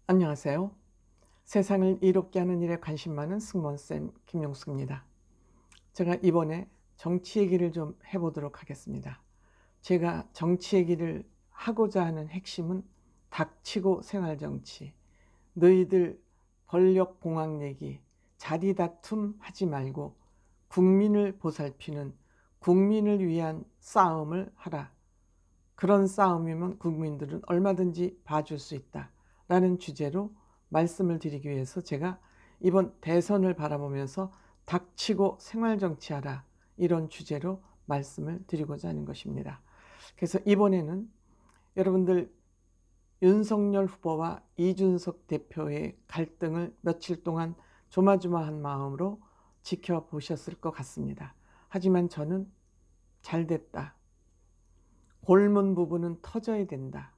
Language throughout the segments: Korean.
안녕하세요. 세상을 이롭게 하는 일에 관심 많은 승무원쌤 김용숙입니다. 제가 이번에 정치 얘기를 좀 해보도록 하겠습니다. 제가 정치 얘기를 하고자 하는 핵심은 닥치고 생활정치, 너희들 권력공학 얘기, 자리다툼 하지 말고 국민을 보살피는 국민을 위한 싸움을 하라. 그런 싸움이면 국민들은 얼마든지 봐줄 수 있다 라는 주제로 말씀을 드리기 위해서 제가 이번 대선을 바라보면서 닥치고 생활정치하라 이런 주제로 말씀을 드리고자 하는 것입니다. 그래서 이번에는 여러분들 윤석열 후보와 이준석 대표의 갈등을 며칠 동안 조마조마한 마음으로 지켜보셨을 것 같습니다. 하지만 저는 잘됐다. 골문 부분은 터져야 된다.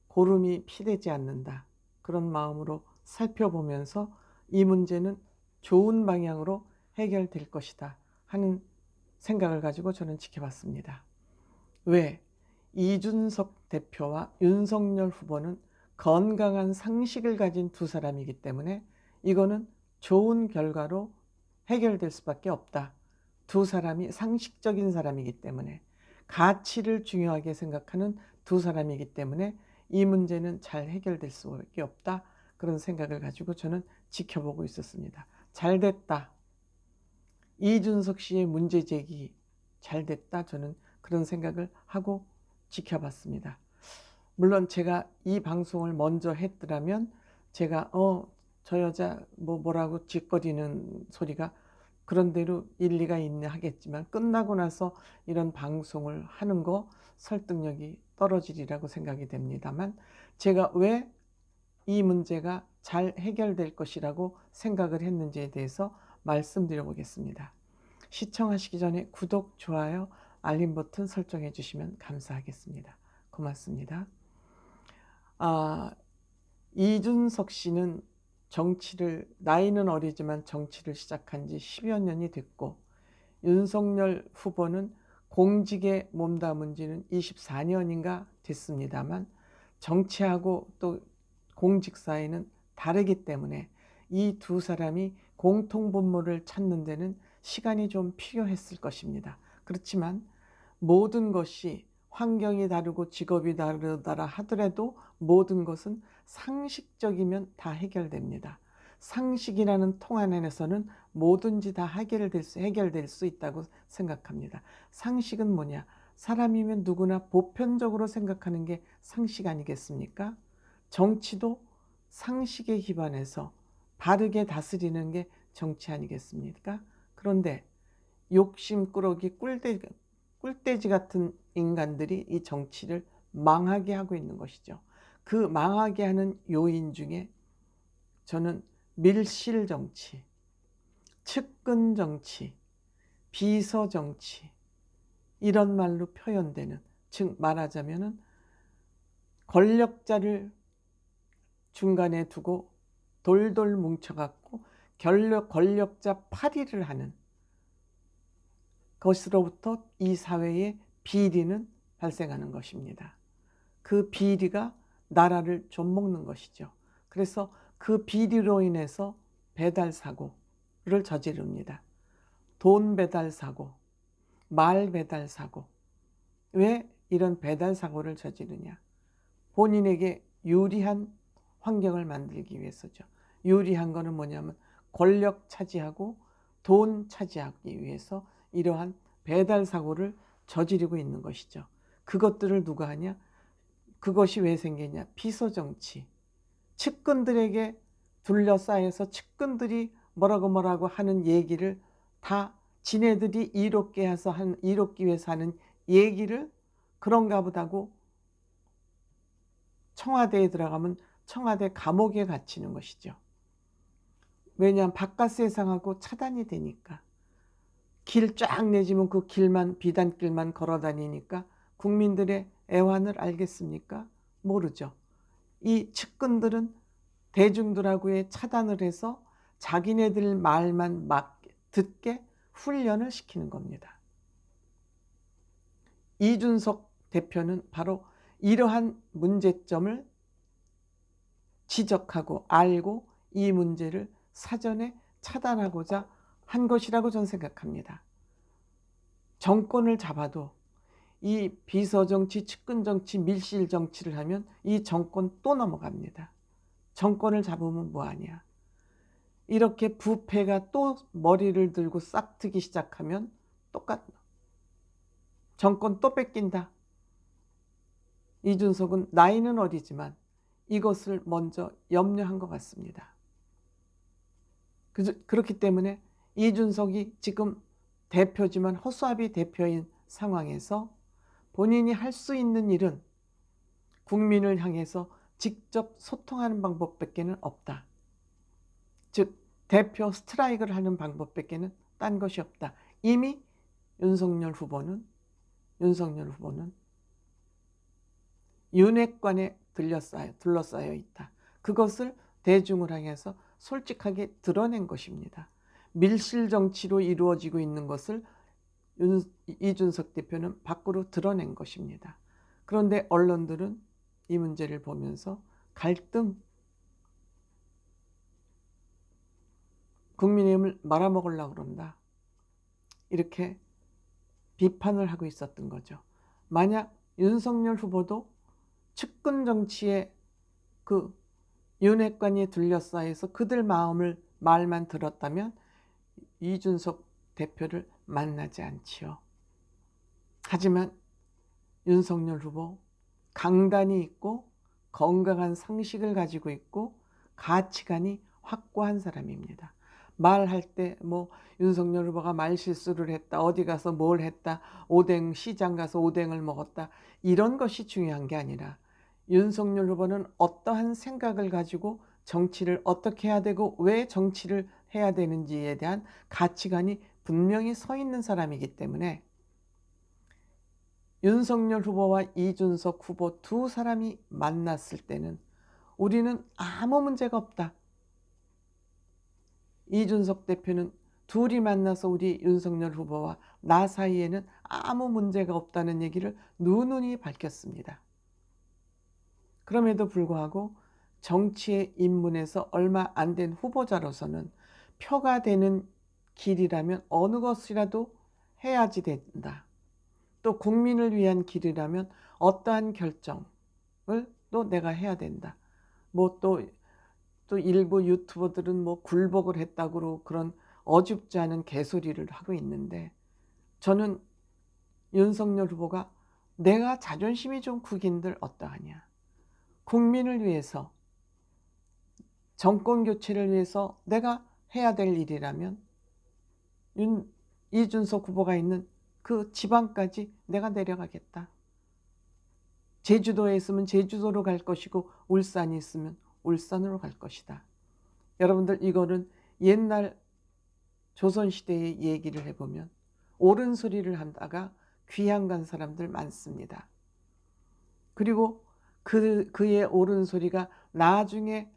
고름이 피되지 않는다. 그런 마음으로 살펴보면서 이 문제는 좋은 방향으로 해결될 것이다 하는 생각을 가지고 저는 지켜봤습니다. 왜? 이준석 대표와 윤석열 후보는 건강한 상식을 가진 두 사람이기 때문에 이거는 좋은 결과로 해결될 수밖에 없다. 두 사람이 상식적인 사람이기 때문에, 가치를 중요하게 생각하는 두 사람이기 때문에 이 문제는 잘 해결될 수밖에 없다. 그런 생각을 가지고 저는 지켜보고 있었습니다. 잘 됐다. 이준석 씨의 문제 제기 잘 됐다. 저는 그런 생각을 하고 지켜봤습니다. 물론 제가 이 방송을 먼저 했더라면 제가 저 여자 뭐라고 짓거리는 소리가 그런대로 일리가 있네 하겠지만, 끝나고 나서 이런 방송을 하는 거 설득력이 떨어지리라고 생각이 됩니다만, 제가 왜 이 문제가 잘 해결될 것이라고 생각을 했는지에 대해서 말씀드려 보겠습니다. 시청하시기 전에 구독, 좋아요, 알림 버튼 설정해 주시면 감사하겠습니다. 고맙습니다. 이준석 씨는 나이는 어리지만 정치를 시작한 지 10여 년이 됐고, 윤석열 후보는 공직에 몸담은 지는 24년인가 됐습니다만, 정치하고 또 공직 사이는 다르기 때문에 이 두 사람이 공통분모를 찾는 데는 시간이 좀 필요했을 것입니다. 그렇지만 모든 것이 환경이 다르고 직업이 다르다라 하더라도 모든 것은 상식적이면 다 해결됩니다. 상식이라는 통 안에서는 뭐든지 다 해결될 수 있다고 생각합니다. 상식은 뭐냐? 사람이면 누구나 보편적으로 생각하는 게 상식 아니겠습니까? 정치도 상식에 기반해서 바르게 다스리는 게 정치 아니겠습니까? 그런데 욕심꾸러기 꿀돼지 같은 인간들이 이 정치를 망하게 하고 있는 것이죠. 그 망하게 하는 요인 중에 저는 밀실정치, 측근정치, 비서정치 이런 말로 표현되는, 즉 말하자면은 권력자를 중간에 두고 돌돌 뭉쳐갖고 권력자 파리를 하는 것으로부터 이 사회에 비리는 발생하는 것입니다. 그 비리가 나라를 좀먹는 것이죠. 그래서 그 비리로 인해서 배달 사고를 저지릅니다. 돈 배달 사고, 말 배달 사고. 왜 이런 배달 사고를 저지르냐? 본인에게 유리한 환경을 만들기 위해서죠. 유리한 거는 뭐냐면 권력 차지하고 돈 차지하기 위해서 이러한 배달 사고를 저지르고 있는 것이죠. 그것들을 누가 하냐? 그것이 왜 생기냐? 비서정치. 측근들에게 둘러싸여서 측근들이 뭐라고 하는 얘기를 다 지네들이 이롭기 위해서 하는 얘기를 그런가 보다고 청와대에 들어가면 청와대 감옥에 갇히는 것이죠. 왜냐하면 바깥 세상하고 차단이 되니까. 길 쫙 내지면 그 길만, 비단길만 걸어 다니니까 국민들의 애환을 알겠습니까? 모르죠. 이 측근들은 대중들하고의 차단을 해서 자기네들 말만 막 듣게 훈련을 시키는 겁니다. 이준석 대표는 바로 이러한 문제점을 지적하고 알고 이 문제를 사전에 차단하고자 한 것이라고 저는 생각합니다. 정권을 잡아도 이 비서정치, 측근정치, 밀실정치를 하면 이 정권 또 넘어갑니다. 정권을 잡으면 뭐하냐. 이렇게 부패가 또 머리를 들고 싹트기 시작하면 똑같다. 정권 또 뺏긴다. 이준석은 나이는 어리지만 이것을 먼저 염려한 것 같습니다. 그렇기 때문에 이준석이 지금 대표지만 허수아비 대표인 상황에서 본인이 할 수 있는 일은 국민을 향해서 직접 소통하는 방법밖에는 없다. 즉 대표 스트라이크를 하는 방법밖에는 딴 것이 없다. 이미 윤석열 후보는 윤핵관에 둘러싸여 있다. 그것을 대중을 향해서 솔직하게 드러낸 것입니다. 밀실 정치로 이루어지고 있는 것을 이준석 대표는 밖으로 드러낸 것입니다. 그런데 언론들은 이 문제를 보면서 갈등, 국민의힘을 말아먹으려고 그런다. 이렇게 비판을 하고 있었던 거죠. 만약 윤석열 후보도 측근 정치에 그 윤핵관이 둘러싸여서 그들 말만 들었다면 이준석 대표를 만나지 않지요. 하지만 윤석열 후보 강단이 있고 건강한 상식을 가지고 있고 가치관이 확고한 사람입니다. 말할 때 뭐 윤석열 후보가 말 실수를 했다, 어디 가서 뭘 했다, 시장 가서 오뎅을 먹었다, 이런 것이 중요한 게 아니라 윤석열 후보는 어떠한 생각을 가지고 정치를 어떻게 해야 되고 왜 정치를 해야 되는지에 대한 가치관이 분명히 서 있는 사람이기 때문에 윤석열 후보와 이준석 후보 두 사람이 만났을 때는 우리는 아무 문제가 없다. 이준석 대표는 둘이 만나서 우리 윤석열 후보와 나 사이에는 아무 문제가 없다는 얘기를 누누이 밝혔습니다. 그럼에도 불구하고 정치에 입문해서 얼마 안 된 후보자로서는 표가 되는 길이라면 어느 것이라도 해야지 된다. 또 국민을 위한 길이라면 어떠한 결정을 또 내가 해야 된다. 뭐 또 일부 유튜버들은 뭐 굴복을 했다고 그런 어줍지 않은 개소리를 하고 있는데, 저는 윤석열 후보가 내가 자존심이 좀 구긴들 어떠하냐. 국민을 위해서, 정권 교체를 위해서 내가 해야 될 일이라면 이준석 후보가 있는 그 지방까지 내가 내려가겠다. 제주도에 있으면 제주도로 갈 것이고 울산이 있으면 울산으로 갈 것이다. 여러분들 이거는 옛날 조선시대의 얘기를 해보면 옳은 소리를 하다가 귀양 간 사람들 많습니다. 그리고 그의 옳은 소리가 나중에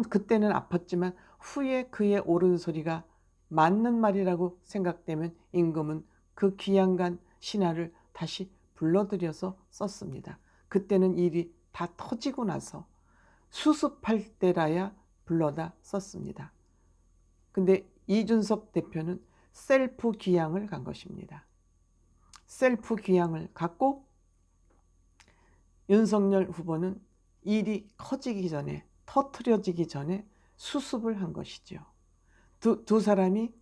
그때는 아팠지만 후에 그의 옳은 소리가 맞는 말이라고 생각되면 임금은 그 귀양 간 신하를 다시 불러들여서 썼습니다. 그때는 일이 다 터지고 나서 수습할 때라야 불러다 썼습니다. 근데 이준석 대표는 셀프 귀양을 간 것입니다. 셀프 귀양을 갔고 윤석열 후보는 일이 커지기 전에, 터트려지기 전에 수습을 한 것이죠. 두 사람이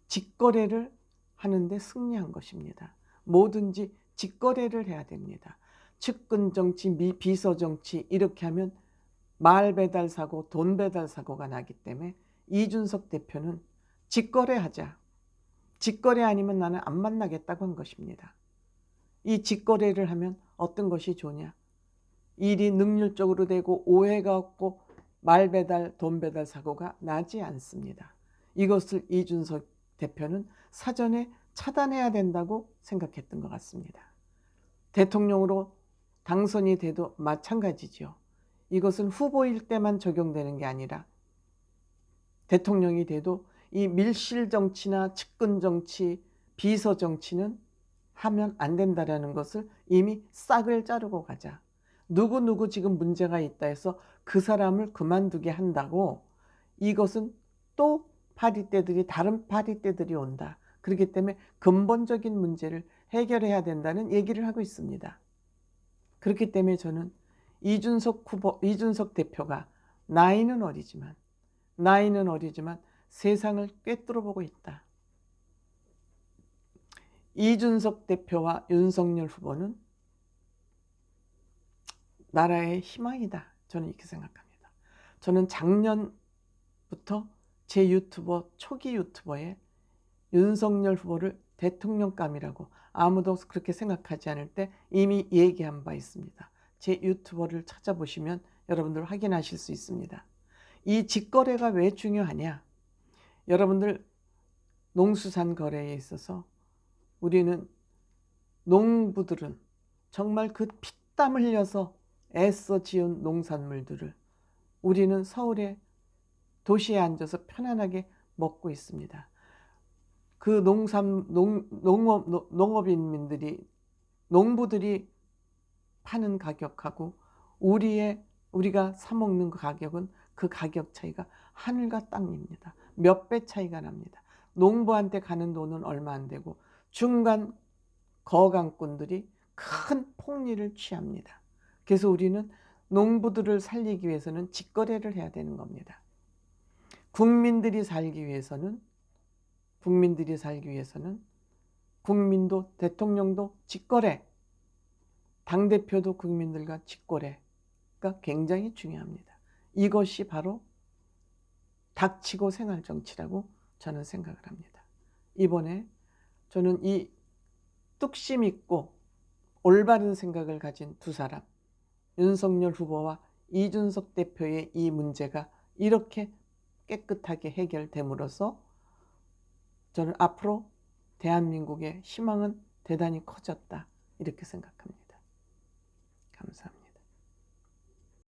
직거래를 하는데 승리한 것입니다. 뭐든지 직거래를 해야 됩니다. 측근 정치, 비서 정치 이렇게 하면 말 배달 사고, 돈 배달 사고가 나기 때문에 이준석 대표는 직거래하자. 직거래 아니면 나는 안 만나겠다고 한 것입니다. 이 직거래를 하면 어떤 것이 좋냐? 일이 능률적으로 되고 오해가 없고 말 배달, 돈 배달 사고가 나지 않습니다. 이것을 이준석 대표는 사전에 차단해야 된다고 생각했던 것 같습니다. 대통령으로 당선이 돼도 마찬가지죠. 이것은 후보일 때만 적용되는 게 아니라 대통령이 돼도 이 밀실 정치나 측근 정치, 비서 정치는 하면 안 된다라는 것을 이미 싹을 자르고 가자. 누구누구 지금 문제가 있다 해서 그 사람을 그만두게 한다고 이것은 또 파리떼들이 다른 파리떼들이 온다. 그렇기 때문에 근본적인 문제를 해결해야 된다는 얘기를 하고 있습니다. 그렇기 때문에 저는 이준석 대표가 나이는 어리지만 세상을 꿰뚫어 보고 있다. 이준석 대표와 윤석열 후보는 나라의 희망이다. 저는 이렇게 생각합니다. 저는 작년부터 제 유튜버 초기 유튜버에 윤석열 후보를 대통령감이라고 아무도 그렇게 생각하지 않을 때 이미 얘기한 바 있습니다. 제 유튜버를 찾아보시면 여러분들 확인하실 수 있습니다. 이 직거래가 왜 중요하냐? 여러분들 농수산 거래에 있어서 우리는 농부들은 정말 그 피땀 흘려서 애써 지은 농산물들을 우리는 서울의 도시에 앉아서 편안하게 먹고 있습니다. 그 농업인민들이 농부들이 파는 가격하고 우리가 사 먹는 그 가격은 그 가격 차이가 하늘과 땅입니다. 몇 배 차이가 납니다. 농부한테 가는 돈은 얼마 안 되고 중간 거강꾼들이 큰 폭리를 취합니다. 그래서 우리는 농부들을 살리기 위해서는 직거래를 해야 되는 겁니다. 국민들이 살기 위해서는 국민도 대통령도 직거래, 당대표도 국민들과 직거래가 굉장히 중요합니다. 이것이 바로 닥치고 생활정치라고 저는 생각을 합니다. 이번에 저는 이 뚝심 있고 올바른 생각을 가진 두 사람, 윤석열 후보와 이준석 대표의 이 문제가 이렇게 깨끗하게 해결됨으로써 저는 앞으로 대한민국의 희망은 대단히 커졌다. 이렇게 생각합니다. 감사합니다.